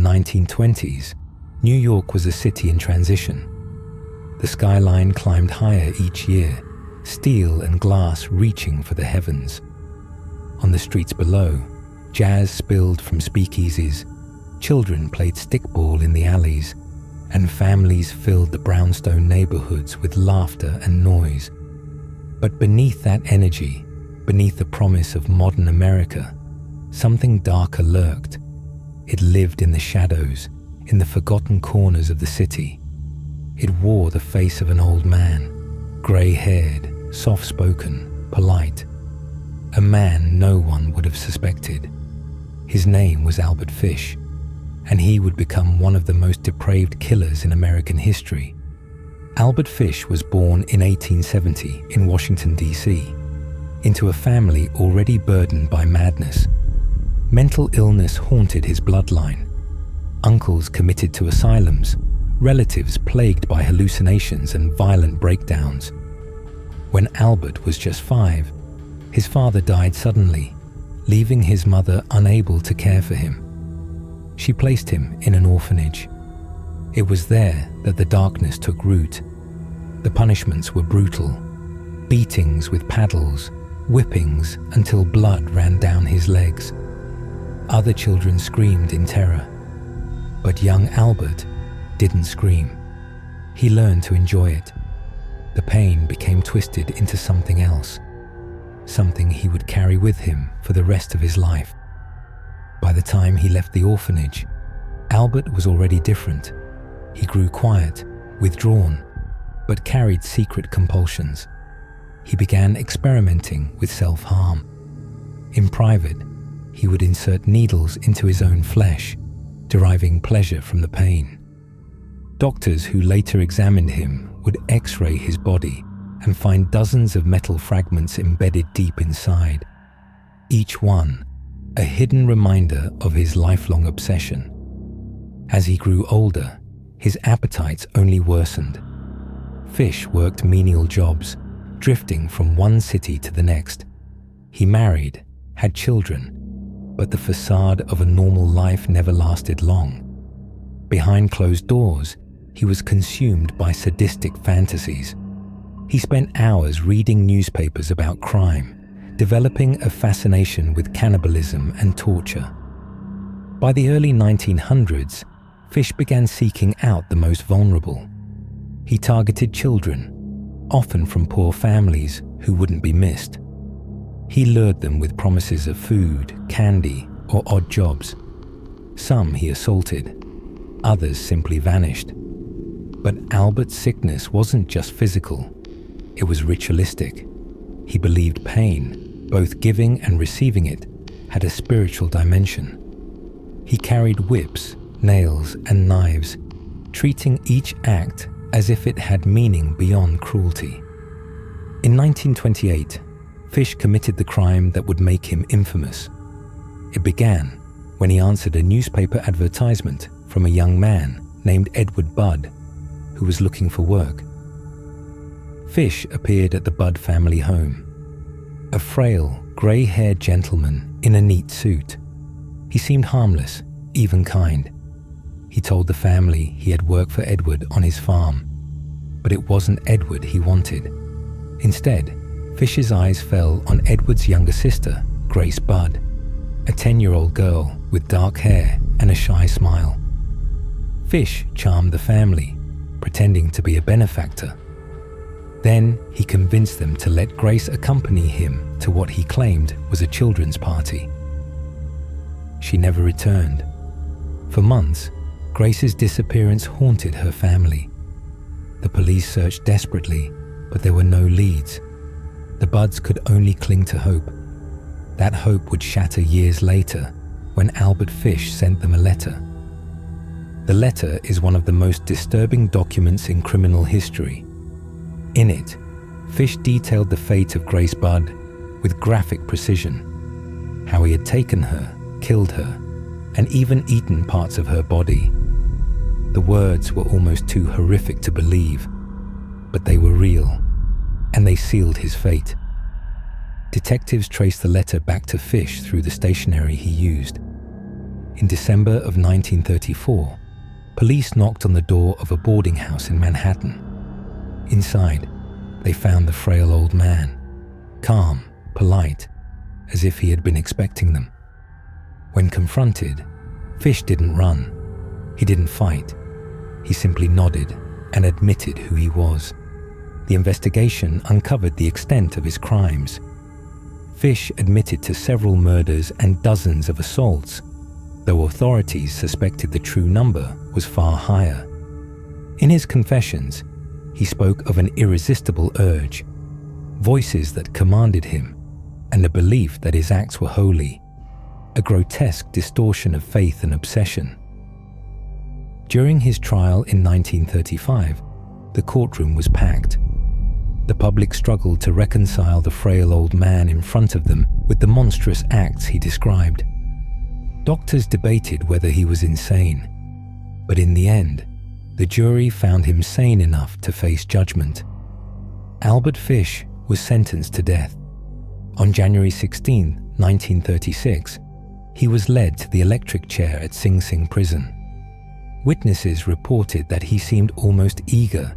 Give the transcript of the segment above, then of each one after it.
1920s, New York was a city in transition. The skyline climbed higher each year, steel and glass reaching for the heavens. On the streets below, jazz spilled from speakeasies, children played stickball in the alleys, and families filled the brownstone neighborhoods with laughter and noise. But beneath that energy, beneath the promise of modern America, something darker lurked. It lived in the shadows, in the forgotten corners of the city. It wore the face of an old man, grey-haired, soft-spoken, polite. A man no one would have suspected. His name was Albert Fish, and he would become one of the most depraved killers in American history. Albert Fish was born in 1870 in Washington, D.C., into a family already burdened by madness. Mental illness haunted his bloodline. Uncles committed to asylums, relatives plagued by hallucinations and violent breakdowns. When Albert was just 5, his father died suddenly, leaving his mother unable to care for him. She placed him in an orphanage. It was there that the darkness took root. The punishments were brutal. Beatings with paddles, whippings until blood ran down his legs. Other children screamed in terror. But young Albert didn't scream. He learned to enjoy it. The pain became twisted into something else, something he would carry with him for the rest of his life. By the time he left the orphanage, Albert was already different. He grew quiet, withdrawn, but carried secret compulsions. He began experimenting with self-harm. In private, he would insert needles into his own flesh, deriving pleasure from the pain. Doctors who later examined him would X-ray his body and find dozens of metal fragments embedded deep inside, each one a hidden reminder of his lifelong obsession. As he grew older, his appetites only worsened. Fish worked menial jobs, drifting from one city to the next. He married, had children, but the facade of a normal life never lasted long. Behind closed doors, he was consumed by sadistic fantasies. He spent hours reading newspapers about crime, developing a fascination with cannibalism and torture. By the early 1900s, Fish began seeking out the most vulnerable. He targeted children, often from poor families who wouldn't be missed. He lured them with promises of food, candy, or odd jobs. Some he assaulted, others simply vanished. But Albert's sickness wasn't just physical, it was ritualistic. He believed pain, both giving and receiving it, had a spiritual dimension. He carried whips, nails, and knives, treating each act as if it had meaning beyond cruelty. In 1928, Fish committed the crime that would make him infamous. It began when he answered a newspaper advertisement from a young man named Edward Budd, who was looking for work. Fish appeared at the Budd family home. A frail, grey-haired gentleman in a neat suit. He seemed harmless, even kind. He told the family he had worked for Edward on his farm, but it wasn't Edward he wanted. Instead, Fish's eyes fell on Edward's younger sister, Grace Budd, a 10-year-old girl with dark hair and a shy smile. Fish charmed the family, pretending to be a benefactor. Then he convinced them to let Grace accompany him to what he claimed was a children's party. She never returned. For months, Grace's disappearance haunted her family. The police searched desperately, but there were no leads. The Budds could only cling to hope. That hope would shatter years later when Albert Fish sent them a letter. The letter is one of the most disturbing documents in criminal history. In it, Fish detailed the fate of Grace Budd with graphic precision, how he had taken her, killed her, and even eaten parts of her body. The words were almost too horrific to believe, but they were real, and they sealed his fate. Detectives traced the letter back to Fish through the stationery he used. In December of 1934, police knocked on the door of a boarding house in Manhattan. Inside, they found the frail old man, calm, polite, as if he had been expecting them. When confronted, Fish didn't run. He didn't fight. He simply nodded and admitted who he was. The investigation uncovered the extent of his crimes. Fish admitted to several murders and dozens of assaults, though authorities suspected the true number was far higher. In his confessions, he spoke of an irresistible urge, voices that commanded him, and a belief that his acts were holy, a grotesque distortion of faith and obsession. During his trial in 1935, the courtroom was packed. The public struggled to reconcile the frail old man in front of them with the monstrous acts he described. Doctors debated whether he was insane, but in the end, the jury found him sane enough to face judgment. Albert Fish was sentenced to death. On January 16, 1936, he was led to the electric chair at Sing Sing prison. Witnesses reported that he seemed almost eager,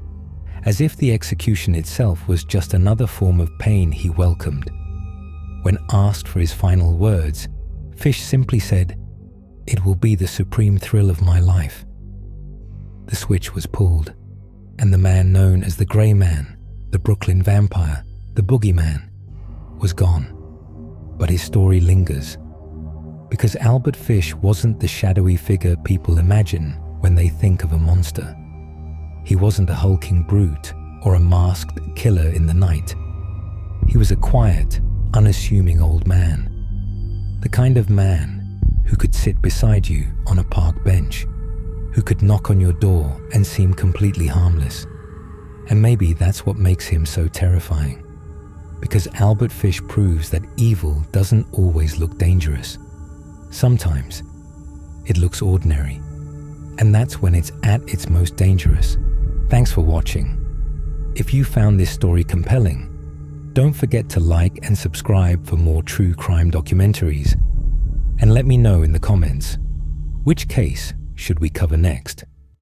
as if the execution itself was just another form of pain he welcomed. When asked for his final words, Fish simply said, "It will be the supreme thrill of my life." The switch was pulled, and the man known as the Grey Man, the Brooklyn Vampire, the Boogeyman, was gone. But his story lingers, because Albert Fish wasn't the shadowy figure people imagine when they think of a monster. He wasn't a hulking brute or a masked killer in the night. He was a quiet, unassuming old man. The kind of man who could sit beside you on a park bench, who could knock on your door and seem completely harmless. And maybe that's what makes him so terrifying, because Albert Fish proves that evil doesn't always look dangerous. Sometimes it looks ordinary, and that's when it's at its most dangerous. Thanks for watching. If you found this story compelling, don't forget to like and subscribe for more true crime documentaries, and let me know in the comments, which case should we cover next?